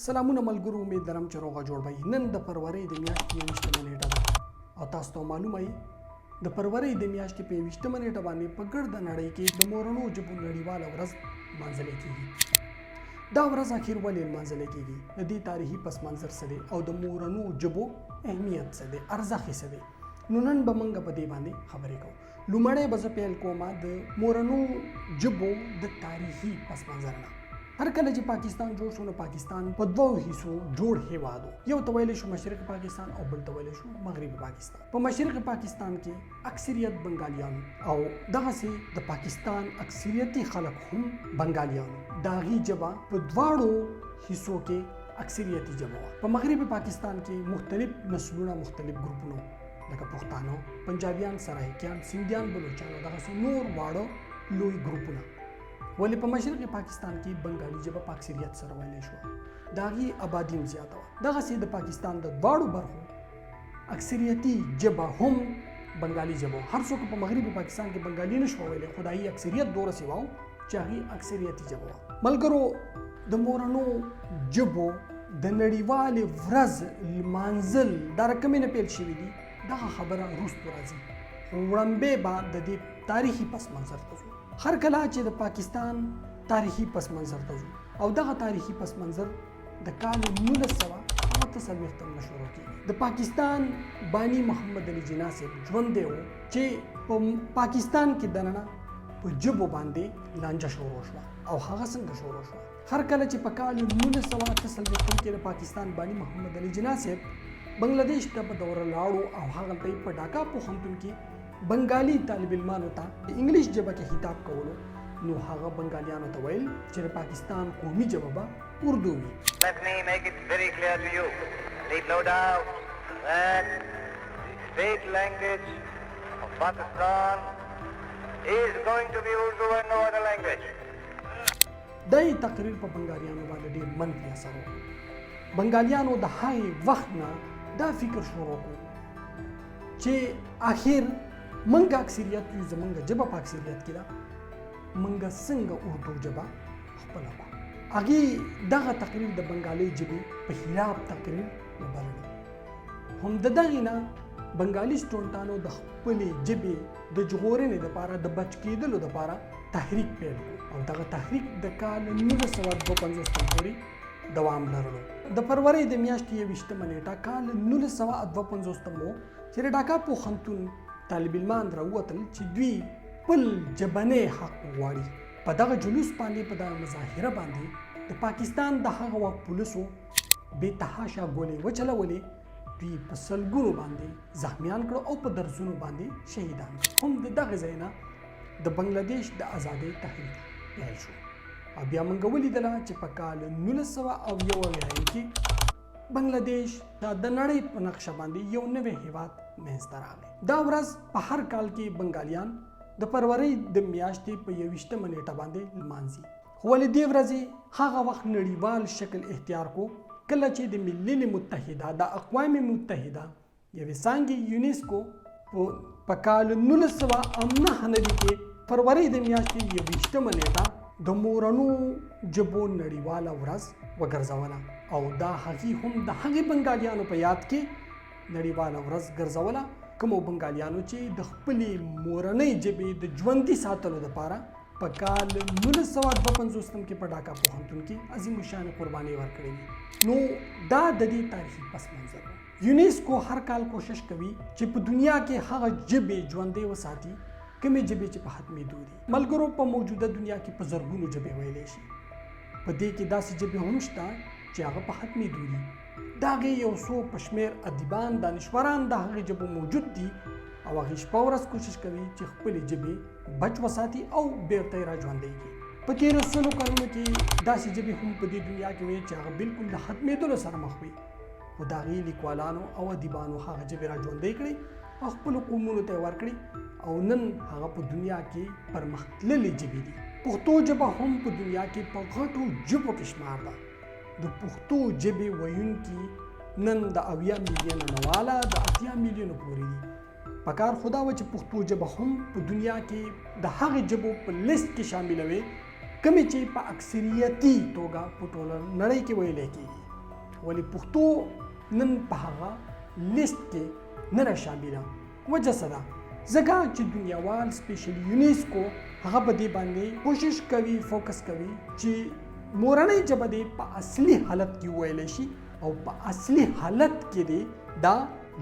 سلامونه ملګرو، امید لرم چې روغه جوړ به یې. نن د فروری د میاشتې 21 نیټه ده او تاسو ته معلومه وي د فروری د میاشتې په 21 نیټه باندې په ګرده نړۍ کې د مورنو ژبو نړیواله ورځ لمانځل کیږي. دا ورځ اخر ولې لمانځل کیږي؟ د دې تاریخي پس منظر څه دی او د مورنو ژبو اهمیت څه دی، ارزښت څه دی؟ نو نن به موږ په دې باندې خبرې کوو. لومړی به زه پیل کوم د مورنو ژبو د تاریخي پس منظر نه. هر کله چې پاکستان جوړ شو نو پاکستان په دوو حصو جوړ هیواد و. یو ته ویلی شو مشرق پاکستان او بل ته ویلی شو مغربي پاکستان. په مشرق پاکستان کې اکثریت بنګالیان او دغسې د پاکستان اکثریتي خلک هم بنګالیان. د هغې ژبه په دواړو حصو کې اکثریتي ژبه وه. په مغربي پاکستان کې مختلف نسلونه، مختلف ګروپونه لکه پښتانه، پنجابیان، سرایکیان، سندیان، بلوچان او دغسې نور واړه لوی ګروپونه. ولې په مشرقي پاکستان کې بنګالي ژبه په اکثریت سره ویلی شوه، د هغې آبادي هم زیاته وه. دغسې د پاکستان د دواړو برخو اکثریتي ژبه هم بنګالي ژبه وه. هر څوک په مغربي پاکستان کې بنګالي نه شوه ویلی، خو د هغې اکثریت دورسې وه چې هغې اکثریتي ژبه وه. ملګرو، د مورنو ژبو د نړیوالې ورځ لمانځل دا رقمې نه پیل شوي دي، دغه خبره وروستو راځي. خو وړاندې به د دې تاریخي پس منظر ته ځو. هر کله چې د پاکستان تاریخي پس منظر ته ځو او دغه تاریخي پس منظر د کال 1948 نه شروع کېږي. د پاکستان بانی محمد علي جناح صاحب ژوندی و چې په پاکستان کې دننه په ژبو باندې لانجه شروع شوه. او هغه څنګه شروع شوه؟ هر کله چې په کال 1948 کې د پاکستان بانی محمد علي جناح صاحب بنګلاديش ته په دوره لاړو او هغه ته په ډاکا پوهنتون کې بنګالي طالب علمانو ته د انګلیش ژبه کې خطاب کولو، نو هغه بنګالیانو ته ویل چې د پاکستان قومي ژبه به اردو وي. Let me make it very clear to you, leave no doubt that the state language of Pakistan is going to be Urdu and no other language. دا تقریر په بنګالیانو باندې ډېر منفي اثر وکړ. بنګالیانو د هغې وخت نه دا فکر شروع کړو چې آخر منګه اکثریت یو، زمونږ ژبه په اکثریت کې ده، منګه څنګه اردو ژبه خپله کړو. هغې دغه تقریر د بنګالۍ ژبې په خلاف تقریر وبللو. هم د دغې نه بنګالي سټوډنټانو د خپلې ژبې د ژغورنې دپاره، د بچ کېدلو دپاره تحریک پیل کړو او دغه تحریک د کال 1952 پورې دوام لرلو. د فروری د میاشتې 21 نیټه کال 1952 مو چې د ډاکا پوهنتون طالب علمان راووتل چې دوی خپل ژبنی حق غواړي. په دغه جلوس باندې، په دغه مظاهره باندې د پاکستان د هغه وخت پولیسو بې تحاشا ګولې وچلولې، دوی په سلګونو باندې زخمیان کړو او په درزونو باندې شهیدان کړو. هم د دغه ځای نه د بنګلاديش د ازادۍ تحریک پیل شو. او بیا موږ ولیدله چې په کال 1991 کې بنګلاديش د نړۍ په نقشه باندې یو نوی هیواد منځته راغی. دا ورځ په هر کال کې بنګالیان د فروری د میاشتې په 21 نیټه باندې لمانځي. خو ولې دې ورځې هغه وخت نړیوال شکل اختیار کو کله چې د ملل متحده، د اقوام متحده یوې څانګې یونیسکو په کال 1999 کې فروری د میاشتې 21 نیټه د مورنو ژبو نړیواله ورځ وګرځوله او دا هغې هم د هغې بنګالیانو په یاد کې نړیواله ورځ ګرځوله کومو بنګالیانو چې د خپلې مورنۍ ژبې د ژوندي ساتلو دپاره په کال 1952 کې په ډاکا پوهنتون کې عظیم الشان قربانۍ ورکړې وي. نو دا د دې تاریخي پس منظر و. یونیسکو هر کال کوشش کوي چې په دنیا کې هغه ژبې ژوندۍ وساتي کومې ژبې چې په ختمېدو دي. ملګرو، په موجوده دنیا کې په زرګونو ژبې ویلی شي. په دې کې داسې ژبې هم شته چې هغه په ختمېدو دي. د هغې یو څو په شمېر ادیبان، دانشوران د هغې ژبو موجود دي او هغې شپه ورځ کوشش کوي چې خپلې ژبې بچ وساتي او بیرته یې را ژوندۍ کړي. په تېرو سلو کلونو کې داسې ژبې هم په دې دنیا کې وې چې هغه بالکل د ختمېدلو سره مخ وي، خو د هغې لیکوالانو او ادیبانو هغه ژبې را ژوندۍ کړې او خپلو قومونو ته یې ورکړي او نن هغه په دنیا کې پرمختللې ژبې دي. پښتو ژبه هم په دنیا کې په غټو ژبو کې شمار ده. د پښتو ژبې ویونکي نن د 80 میلیونه نه واله د 80 میلیونو پورې دي. په کار خدا و چې پښتو ژبه هم په دنیا کې د هغې ژبو په لیست کې شاملوي کومې چې په اکثریتي توګه په ټوله نړۍ کې ویلی کېږي. ولې پښتو نن په هغه لیست کې نه را شامله وجه څه ده ځکه چې دنیاوال سپیشلی یونیسکو هغه په دې باندې کوشش کوي فوکس کوي چې مورنۍ ژبه دې په اصلي حالت کې ویلی شي او په اصلي حالت کې دې دا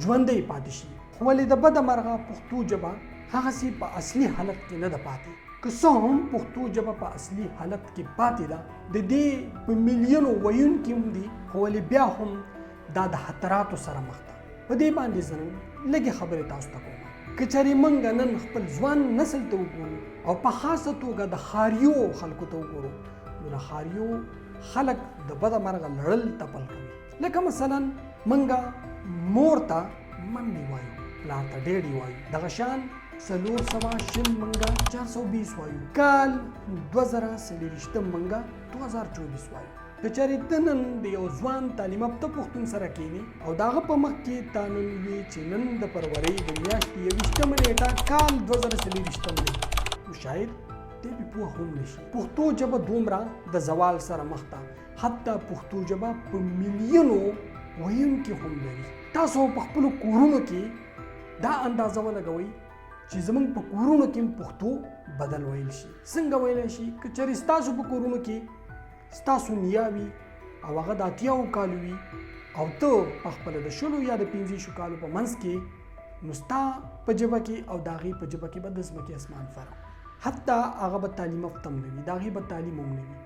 ژوندی پاتې شي خو ولې د بده مرغه پښتو ژبه هغسې په اصلي حالت کې نه ده پاتې که څه هم پښتو ژبه په اصلي حالت کې پاتې ده د دې په میلیونو ویونکي هم دي خو ولې بیا هم دا د خطراتو سره مخ ده په دې باندې زه نن لږې خبرې تاسو ته کوم که چېرې موږ نن خپل ځوان نسل ته وګورو او په خاصه توګه د ښاریو خلکو ته وګورو نو د ښاریو خلک د بده مرغه لړل تپل کوي لکه مثلا موږ مور ته ممې وایو پلار ته ډیډي وایو دغه شان 400 موږ 420 وایو کال 2024 موږ 2024 وایو که چېرې ته نن د یو ځوان تعلیم یافته پښتون سره کښېنې او د هغه په مخ کې تا نن وي چې نن د فروری د میاشتې 21 نیټه کال 2024 دی نو شاید دی بې پوه هم نه شي پښتو ژبه دومره د زوال سره مخ ده حتی پښتو ژبه په میلیونو ویونکي هم لري تاسو په خپلو کورونو کې دا اندازه ولګوئ چې زموږ په کورونو کې هم پښتو بدل ویل شي څنګه ویلی شي که چېرې ستاسو په کورونو کې ستاسو نیا وي او هغه د 80 کالو وي او ته په خپله د 10 یا د 15 کالو په منځ کې نو ستا په ژبه کې او د هغې په ژبه کې به د ځمکې اسمان فرق حتی هغه به تعلیم یافته هم نه وي د هغې به تعلیم هم نه وي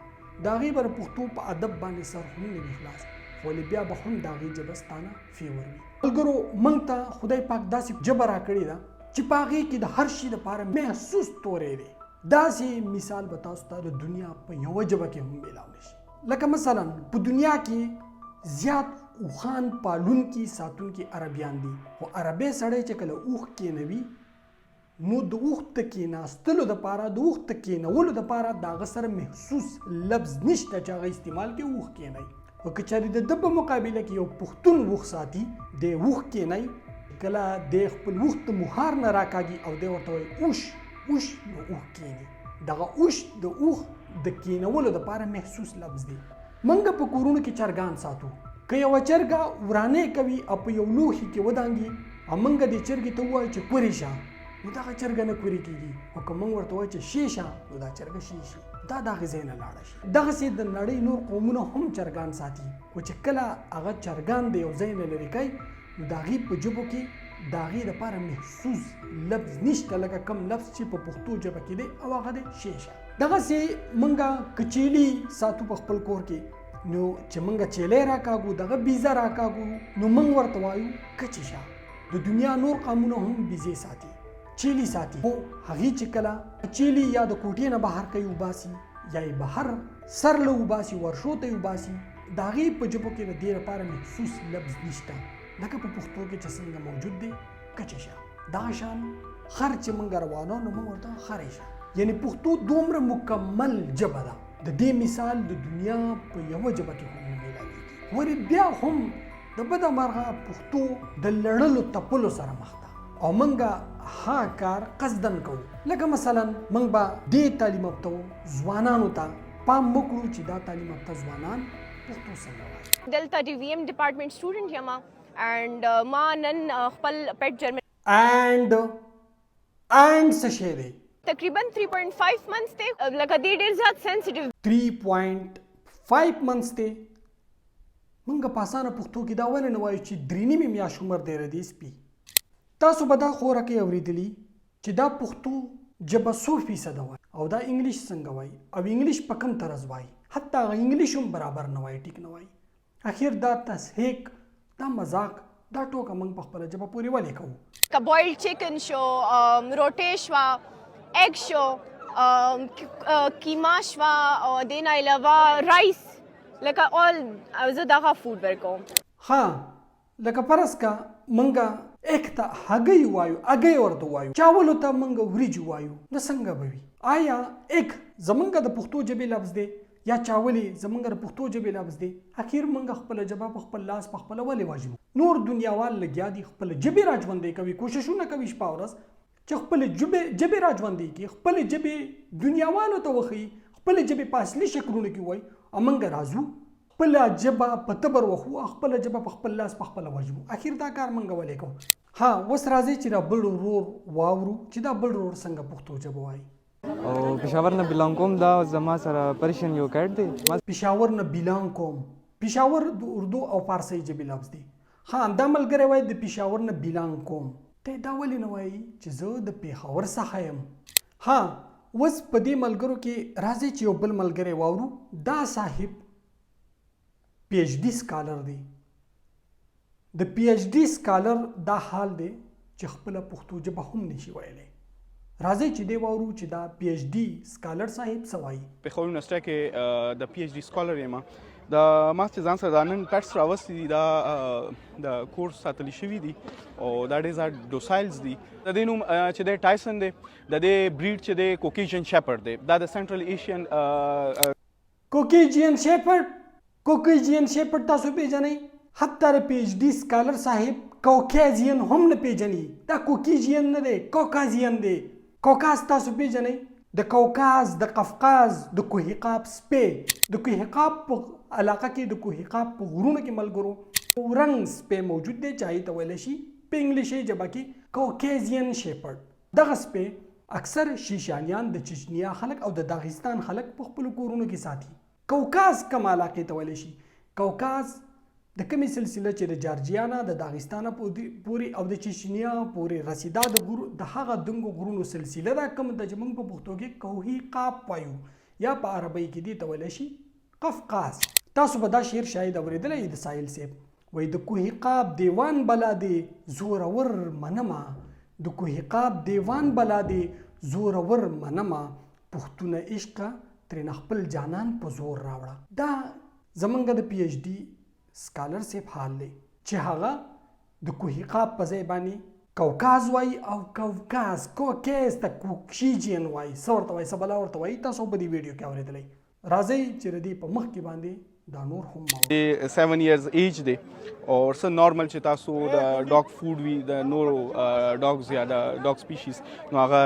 د هغې به د پښتو په ادب باندې سر هم نه وي خلاص ولې بیا به هم د هغې ژبه ستانه فیور وي ملګرو موږ ته خدای پاک داسې ژبه راکړې ده چې په هغې کې د هر شي دپاره محسوس توری دی داسې مثال به تاسو ته د دنیا په یوه ژبه کې هم میلاولی شي لکه مثلا په دنیا کې زیات اوښان پالونکي ساتونکي عربیان دي خو عربی سړی چې کله اوښ کېنوي نو د اوښ د کېناستلو دپاره د اوښ د کېنولو دپاره د هغه سره محسوس لفظ نشته چې هغه استعمال کړي اوښ کېنوي او که چېرې د ده په مقابله کې یو پښتون اوښ ساتي دی اوښ کېنوي کله دی خپل اوښ د مهار نه راکاږي او دی ورته وایي اوښ اوښ نو اوښ کېني دغه اوښ د اوښ د کېنولو دپاره محسوس لفظ دی موږ په کورونو کې چرګان ساتو که یوه چرګه ورانۍ کوي او په یو لوښي کې ودانګي او موږ دې چرګې ته ووایو چې کورې شه نو دغه چرګه نه کورې کېږي خو که موږ ورته وایو چې شی شه نو دا چرګه شی شي دا د هغې ځای نه لاړه شي دغسې د نړۍ نور قومونه هم چرګان ساتي خو چې کله هغه چرګان د یو ځای نه لرې کوي نو د هغې په ژبو کې د هغې دپاره محسوس لفظ نشته لکه کم لفظ چې په پښتو ژبه کې دی او هغه دی شیشه دغسې موږ که چیلي ساتو په خپل کور کې نو چې موږ چیلی راکاږو دغه بیزه راکاږو نو موږ ورته وایو کچیشه د دنیا نور قومونه هم بیزې ساتي چیلی ساتي خو هغې چې کله چیلی یا د کوټې نه بهر کوي وباسي یا یې بهر سر له وباسي ورشو ته یې وباسي د هغې په ژبو کې د دې لپاره محسوس لفظ نشته لکه په پښتو کې چې څنګه موجود دی کچیشه دغه شان خر چې موږ روانو نو موږ ورته خرېشه یعنی پښتو دومره مکمل ژبه ده د دې مثال د دنیا په یوه ژبه کې هم نه میلاویږي ولې بیا هم د بده مرغه پښتو د لړلو تپلو سره مخ ده او موږ ها کار قصدن کوو لکه مثلا موږ به دې تعلیم یافته ځوانانو ته پام وکړو چې دا تعلیم یافته ځوانان پښتو څنګه وایي دلته د وی ایم ډپارټمنټ سټوډنټ یم and ما نن خپل پټ جرمن and څه شی دی تقریبا 3.5 months ته لکه دې ډېر زیات سنسټیو 3.5 months ته موږ په اسانه پښتو کې دا ولې نه وایو چې 3.5 میاشت عمر دی ردی سپي تاسو به دا خوره کې اورېدلي چې دا پښتو ژبه 100% وایي او دا انګلیش څنګه وایي او انګلیش په کوم طرز وایي حتی هغه انګلیش هم برابر نه وایي ټیک نه وایي اخر دا تسهیک دا مذاق دا ټوکه موږ په خپله ژبه پورې ولې کوو که بویلډ چکن شو روټۍ شوه ایګ شو کیما شوه او دې نه علاوه رایس لکه اول زه دغه فوډ ورکوم ها لکه فرض کا موږ ایک ته هګۍ وایو هګۍ ورته وایو چاولو ته موږ وریجې وایو نو څنګه به وي آیا ایک زموږ د پښتو ژبې لفظ دی یا چاولې زموږ د پښتو ژبې لفظ دی اخر موږ خپله ژبه په خپل لاس په خپله ولې واجبو نور دنیاوال لګیا دي خپله ژبې را ژوندۍ کوي کوششونه کوي شپه ورځ چې خپلې ژبې را ژوندۍ کړي خپلې ژبې دنیاوالو ته وښیي خپلې ژبې په اصلي شکلونو کې وایي او موږ راځو خپل ژبه په تبر وخو خپل ژبه په خپل لاس په خپل وجبو اخر دا کار منګه ولې کوم. ها اوس راځي چې دا بل ورور واورو چې دا بل ورور څنګه پښتو ژبه وایي. او پېښور نه بلانګ کوم دا زما سره پرشین یو کټ دی. پېښور نه بلانګ کوم. پېښور د اردو او فارسی ژبې لفظ دی. ها دا ملګری وایي د پېښور نه بلانګ کوم. ته دا ولې نه وایي چې زه د پېښور څخه یم. ها اوس په دې ملګرو کې راځي چې یو بل ملګری واورو. دا صاحب پی ایچ ډي سکالر دی. د پی ایچ ډي سکالر دا حال دی چې خپله پښتو ژبه هم نشي ویلی. راځئ چې دی واورو چې دا پی ایچ ډي سکالر صاحب څه وایي. پېښور یونیورسټۍ کې د پی ایچ ډي سکالر یم. د ما چې ځان سره دا نن پیټس راوستي دي دا د کورس ساتلی شوي دي او دا ډېر ډوسایلز دي. د دې نوم چې دی ټایسن دی. د دې بریډ چې دی کوکیجن شیپرډ دی. دا د سنټرل ایشین کوکیجین شیپرډ. کوکیجین شیپرډ تاسو پیژنئ. حتی د پی ایچ ډي سکالر صاحب کوکیزین هم نه پیژني. دا کوکیجین نه دی کوکازین دی. کوکاز تاسو پیژنئ. د کوکاز د قفقاز د کوهقاب سپی د کوهقاب په علاقه کې د کوهقاب په غرونو کې ملګرو رنګ سپی موجود دی چې هغې ته ویلی شي په انګلیشي ژبه کې کوکیزین شیپرډ. دغه سپی اکثر شیشانیان د چچنیا خلک او د داغستان خلک په خپلو کورونو کې ساتي. کوکاز کوم علاقې ته ویلی شي. کوکاز د کومې سلسله چې د جارجیا نه د داغستانه پورې او د چچنیا پورې رسیدا د هغه دنګو غرونو سلسله ده کوم د چې موږ په پښتو کې کوهقاب وایو یا په عربۍ کې دې ته ویلی شي قفقاز. تاسو به دا شعر شاید اورېدلی د ساحل صاحب وایي د کوهقاب دیوان بلا دی زورور منمه. د کوهقاب دیوان بلا دی زورور منمه. پښتونه عشقه ترېنه خپل جانان په زور راوړه. دا زمونږ د پی ایچ ډي سکالر صاحب حال دی چې هغه د کوهقاب په ځای باندې کوکاز وایي او کوکاز کوکیز ته کوکشیجین وایي. څه ورته وایي څه بلا ورته وایي. تاسو په دې ویډیو کې اورېدلی. راځئ چې د دې په مخ کې باندې دا نور هم دی 7 ایئرز ایج دی او څه نارمل چې تاسو د ډاګ فوډ وي د نورو ډاګز یا د ډاګ سپیشیز نو هغه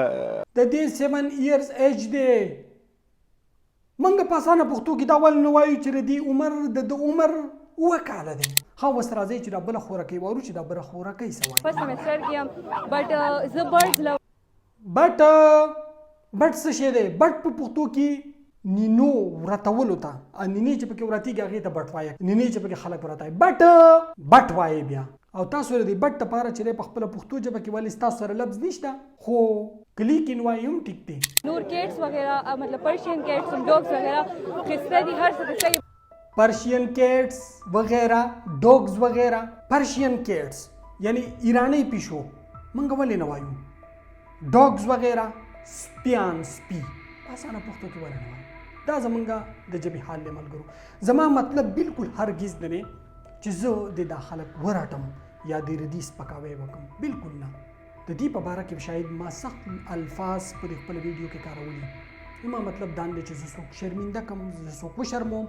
د دې 7 ایئرز ایج دی. موږ په اسانه پښتو کې دا ول نه وایو چې د دې عمر د عمر 9 کاله دی. ها اوس راځئ چې دا بله خوراکۍ واورو چې دا بله خوراکۍ څه وایي. فرست سیمسټر کې یم بټ زه برډز لو. بټ څه شی دی. بټ په پښتو کې نینو ورتولو ته نینې چې پکې وراتېږي هغې ته بټ وایي. نینې چې پکې خلک وراتوي بټ وایي بیا. او تاسو د بټ دپاره چې دی په خپله پښتو ژبه کې ولې ستاسو سره لفظ نشته خو کلیکین وایي هم ټیک دی. نور کیټس وغیرہ مطلب پرشین کیټس ډاگس وغیرہ خسته دي هر څه خسته. پرشین کیٹس وغیرہ ڈوگز وغیرہ. پرشین کیٹس یعنی ایرانی پیشو منګه ولې نه وایو. ډاگز وغیرہ سپیان سپی اسانه پښتو کې ولې نه وایو. دا زمونږ د ژبې حال دی ملګرو. زما مطلب بالکل هرګز نه دی چې زه د دا خلک ورټم یا د ردي سپکاوی وکړم. بالکل نه. د دې په باره کې شاید ما سخت الفاظ په خپل ویډیو کې کارولي. زما مطلب دا نه دی چې زه څوک شرمنده کړم زه څوک وشرموم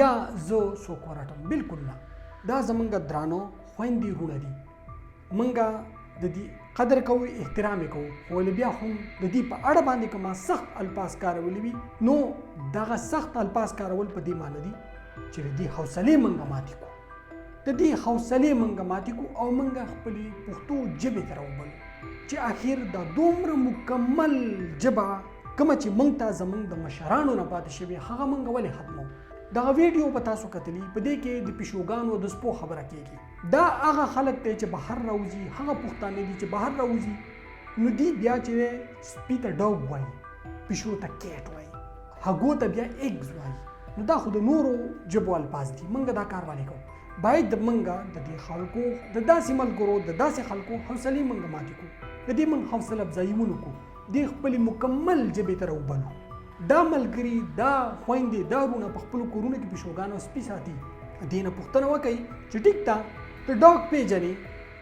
یا زه څوک ورټم. بالکل نه. دا زمونږ درانو خویندې وروڼه دي. موږ د دې قدر کوو احترام یې کوو خو ولې بیا هم د دې په اړه باندې که ما سخت الفاظ کارولي وي نو دغه سخت الفاظ کارول په دې معنی دي چې د دې حوصلې موږ ماتې کړو. د دې حوصلې موږ ماتې کړو او موږ خپلې پښتو ژبې ته راوبلو چې اخر دا دومره مکمل ژبه کومه چې موږ ته زموږ د مشرانو نه پاتې شوې هغه موږ ولې ختمو. دغه ویډیو په تاسو کتلی په دې کې د پیشوګانو د سپو خبره کېږي. دا هغه خلک دی چې بهر راوځي هغه پښتانه دي چې بهر راوځي نو دی بیا چې سپي ته ډاګ وایي پیشو ته کیټ وایي هغو ته بیا ایګز وایي. نو دا خو د نورو ژبو الفاظ دي. موږ دا کار ولې کوو. باید موږ د دې خلکو د داسې ملګرو د داسې خلکو حوصلې موږ ماتې کړو. د دې موږ حوصله افزایي ونکړو. دې خپلې مکمل ژبې ته راوبلو. دا ملګري دا خویندې دا وروڼه په خپلو کورونو کې پیشوګان او سپي ساتي. دې نه پوښتنه وکئ چې ټیک ته ته ډاګ پیژنې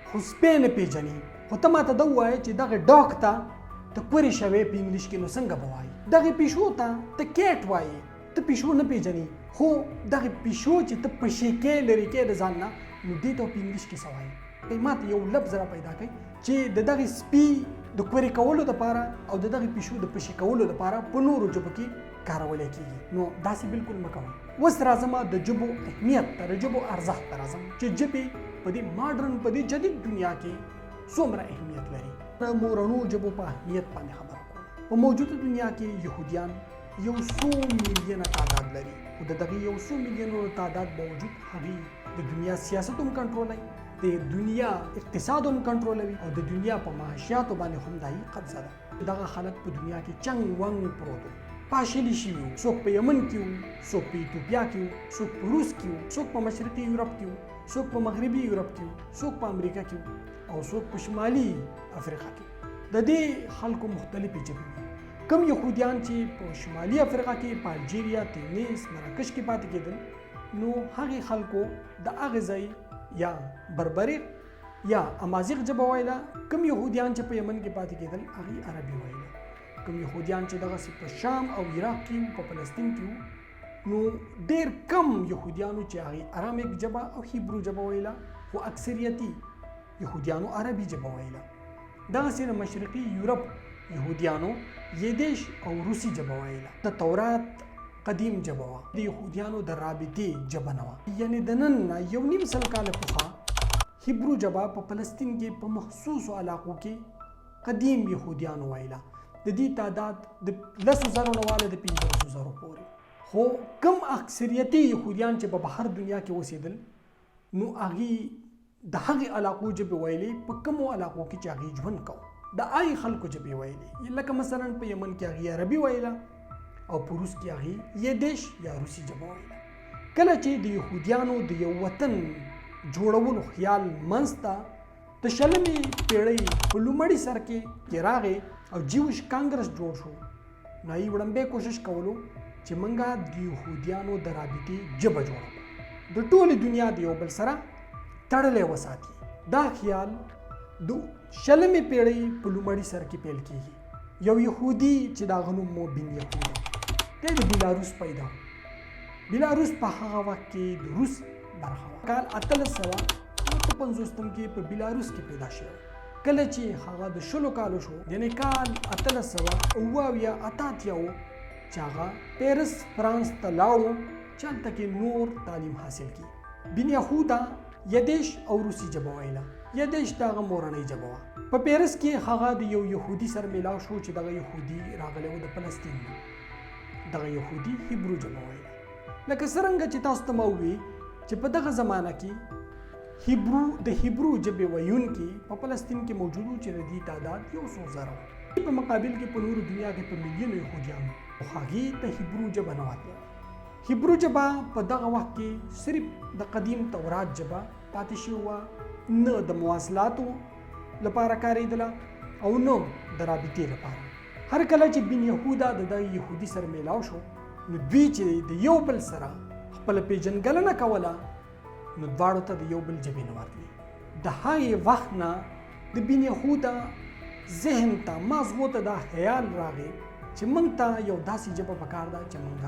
خو سپی نه پیژنې خو ته ماته دا ووایه چې دغه ډاګ ته ته کورې شوې په انګلیش کې نو څنګه به وایي. دغې پیشو ته ته کیټ وایي. ته پیشو نه پیژنې خو دغه پیشو چې ته پشې کې لرې کې د ځان نه نو دې ته په انګلیش کې څه وایي. ماته یو لفظ را پیدا کړئ چې د دغې سپي د کورې کولو دپاره او د دغې پیشو د پشي کولو دپاره په نورو ژبو کې کارولی کېږي. نو داسې بالکل مه کوئ. اوس راځم د ژبو اهمیت ته، د ژبو ارزښت ته راځم چې ژبې په دې ماډرن په دې جدید دنیا کې څومره اهمیت لري. د مورنو ژبو په اهمیت باندې خبره کوم. په موجوده دنیا کې یهودیان 100 میلیونه تعداد لري او د دغې 100 میلیونو تعداد باوجود هغوی د دنیا سیاست هم کنټرولوي، د دنیا اقتصاد هم کنټرولوي او د دنیا په معاشیاتو باندې هم دایي قبضه ده. دغه خلک په دنیا کې چنګ ونګ پروت وو، پاشلي شوي وو. څوک په یمن کې وو، څوک په ایتوپیا کې وو، څوک په روس کې وو، څوک په مشرقي یورپ کې وو، څوک په مغربي یورپ کې وو، څوک په امریکا کې وو او څوک په شمالي افریقا کې. د دې خلکو مختلفې ژبې وي. کم یهودیان چې په شمالي افریقا کې په الجیریا، تونس، مراکش کې پاتې کېدل، نو هغې خلکو د هغې ځای یا بربریق یا امازیغ ژبه ویله. کم یهودیان چې په یمن کې پاتې کېدل هغې عربي ویله. کم یهودیان چې دغسې په شام او عراق کې وو، په فلسطین کې وو، نو ډېر کم یهودیانو چې هغې ارامک ژبه او هیبرو ژبه ویله، خو اکثریتي یهودیانو عربي ژبه ویله. دغسې د مشرقي یورپ یهودیانو یدیش او روسي ژبه ویله. د تورات قدیم ژبه وه، د یهودیانو د رابطې ژبه نه وه. یعنې د نن نه 1.5 سل کاله پخوا هیبرو ژبه په فلسطین کې په مخصوصو علاقو کې قدیم یهودیانو ویله. د دې تعداد د 10,000 نه واله د 15,000 پورې. خو کم اکثریتي یهودیان چې په بهر دنیا کې اوسېدل، نو هغې د هغې علاقو ژبې ویلې په کمو علاقو کې چې هغې ژوند کوو د هغې خلکو ژبې ویلې. لکه مثلا په یمن کې هغې عربي ویله او په روس کې هغې یدیش یا روسي ژبه ویله. کله چې د یهودیانو د یو وطن جوړولو خیال منځ ته د 20مې پېړۍ په لومړي سر کې راغی او جیوش کانګرس جوړ شو، نو هغې وړاندې کوشش کولو چې موږ د یهودیانو د رابطې ژبه جوړه کړو، د ټولې دنیا د یو بل سره تړلی وساتي. دا خیال د 20مې پېړۍ په لومړي سر کې پیل کېږي. یو یهودي چې د هغه نوم بن یهودا، دی د بیلاروس پیدا و. بیلاروس په هغه وخت کې د روس برخه وه. کال 1859 کې په بیلاروس کې پیدا شوی. کله چې هغه د 20 کالو شو، یعنې کال 1888 و، چې هغه پیرس فرانس ته لاړو چې هلته کې نور تعلیم حاصل کړي. بن یهودا یدیش او روسي ژبه ویله. یدیش د هغه مورنۍ ژبه وه. په پیرس کې هغه د یو یهودي سره میلاو شو چې دغه یهودي راغلی و د فلسطین نه. دغه یهودي هیبرو ژبه ویله. لکه څرنګه چې تاسو ته ما ووی چې په دغه زمانه کې د هیبرو ژبې ویونکي په فلسطین کې موجود وو چې د دې تعداد 100,000 و. په مقابل کې په نورو دنیا کې په میلیونو یهودیان وو او هغې ته هیبرو ژبه نه وتله. هیبرو ژبه په دغه وخت کې صرف د قدیم تورات ژبه پاتې شوې وه، نه د مواصلاتو لپاره کارېدله او نه د رابطې لپاره. هر کله چې بن یهودا د دغه یهودي سره میلاو شو، نو دوی چې د یو بل سره خپله پیژنګلنه کوله، نو دواړو ته د یو بل ژبې نه ورتلې. د هغې وخت نه د بن یهودا ذهن ته، ماغزو ته دا خیال راغی چې موږ ته یو داسې ژبه پکار ده چې موږ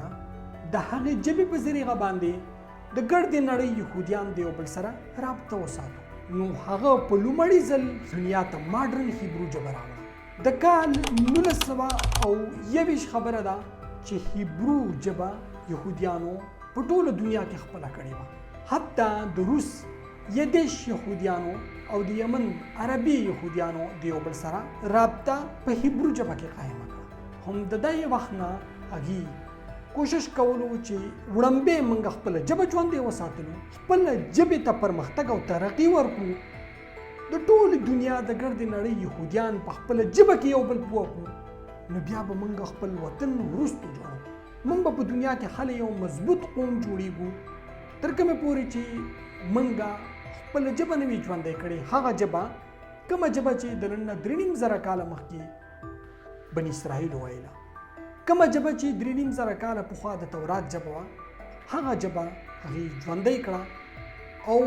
د هغې ژبې په ذریعه باندې د ګردې نړۍ یهودیان د یو بل سره رابطه وساتو. نو هغه په لومړي ځل دنیا ته ماډرن هیبرو ژبه راوړه. د کال 1921 خبره ده چې هیبرو ژبه یهودیانو په ټوله دنیا کې خپله کړې وه. حتی د روس یدیش یهودیانو او د یمن عربي یهودیانو د یو بل سره رابطه په هیبرو ژبه کې قایمه کړه. هم د دې وخت نه هغې کوشش کولو چې وړاندې موږ خپله ژبه ژوندۍ وساتلو، خپله ژبې ته پرمختګ او ترقي ورکړو، د ټولې دنیا د ګردې نړۍ یهودیان په خپله ژبه کې یو بل پوه کړو، نو بیا به موږ خپل وطن وروستو جوړو. موږ به په دنیا کې خلک یو مضبوط قوم جوړېږو تر کومې پورې چې موږ خپله ژبه نه وي ژوندۍ کړې. هغه ژبه کومه ژبه چې د نن نه 3.5 کاله مخکې بني اسرائیل ویله، کومه ژبه چې 3.5 کاله پخوا د تورات ژبه وه، هغه ژبه هغې ژوندۍ کړه او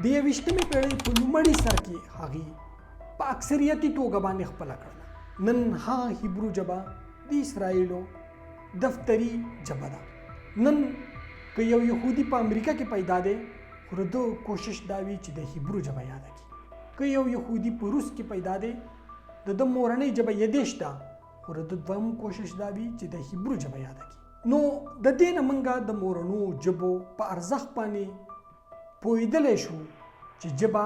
د 21مې پېړۍ په لومړي سر کې هغې په اکثریتي توګه باندې خپله کړله. نن هغه هیبرو ژبه د اسرائیلو دفتري ژبه ده. نن که یو یهودي په امریکا کې پیدا دی، خو د کوشش دا وي چې د هیبرو ژبه یاده کړي. که یو يهودي په روس کې پیدا دی د د مورنۍ ژبه یدیش ده خو د دویم کوشش دا وي چې د هیبرو ژبه یاده کړي. نو د دې نه موږ د مورنو ژبو په ارزښت باندې پوهېدلی شو چې ژبه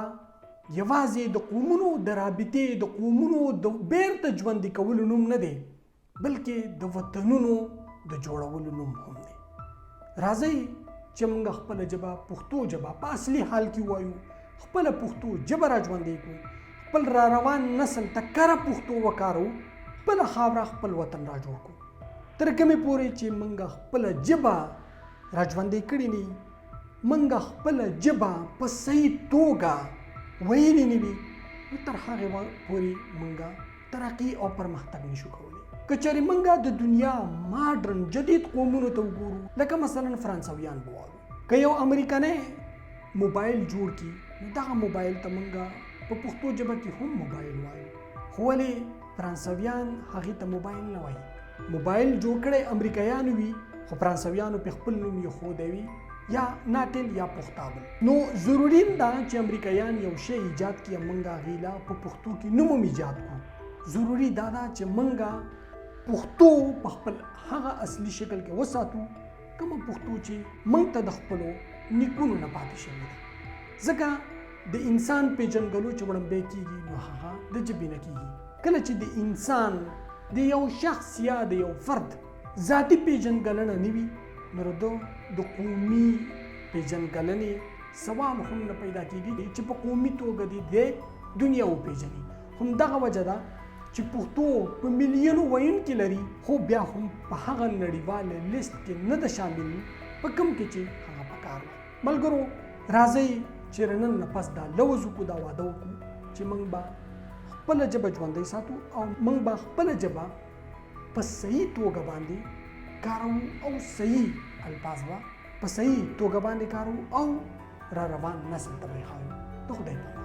یوازې د قومونو د رابطې د قومونو د بیرته ژوندي کولو نوم نه دی بلکې د وطنونو د جوړولو نوم هم دی. راځئ چې موږ خپله ژبه پښتو ژبه په اصلي حال کې وایو، خپله پښتو ژبه را ژوندۍ کړو، خپل را روان نسل ته کره پښتو وکارو، خپله خاوره خپل وطن را جوړ کړو. تر کومې پورې چې موږ خپله ژبه را ژوندۍ کړې نه موږ خپله ژبه په صحیح توګه ویلې نه وي نو تر هغې پورې موږ ترقي او پرمختګ نشو کولی. که چېرې موږ د دنیا ماډرن جدید قومونو ته وګورو لکه مثلا فرانسویان به وایو، که یو امریکنی موبایل جوړ کړي نو دغه موبایل ته موږ په پښتو ژبه کې هم موبایل وایو، خو ولې فرانسویان هغې ته موبایل نه وایي. موبایل جوړ کړی امریکایانو وي خو فرانسویانو پې خپل نوم ایښودی وي یا ناټل یا پختابل. نو ضروري ده چې امریکایان یو شی ایجاد کړي موږ هغې له په پښتو کې نوم هم ایجاد کړو. ضروري دا ده چې موږ پښتو په خپل هغه اصلي شکل کې وساتو کومه پښتو چې موږ ته د خپلو نیکونو نه پاتې شوې ده. ځکه د انسان پیژنګلو چې وړاندې کېږي نو هغه د ژبې نه کېږي. کله چې د انسان د یو شخص یا د یو فرد ذاتي پیژنګلنه نه وي نو د قومي پیژنګلنې سوال هم نه پیدا کېږي چې په قومي توګه د دنیا وپېژني. همدغه وجه ده چې پښتو په میلیونو ویونکي لري خو بیا هم په هغه نړیوال لیست کې نه ده شامل په کوم کې چې هغه پکار ده. ملګرو راځئ چې نن نه پس دا لوز وکړو، دا واده وکړو چې موږ به خپله ژبه ژوندۍ ساتو او موږ به خپله ژبه په صحیح توګه باندې کارو او صحیح الفاظ به په صحیح توګه باندې کارو او را روان نسل ته به یې ښایو. د خدای په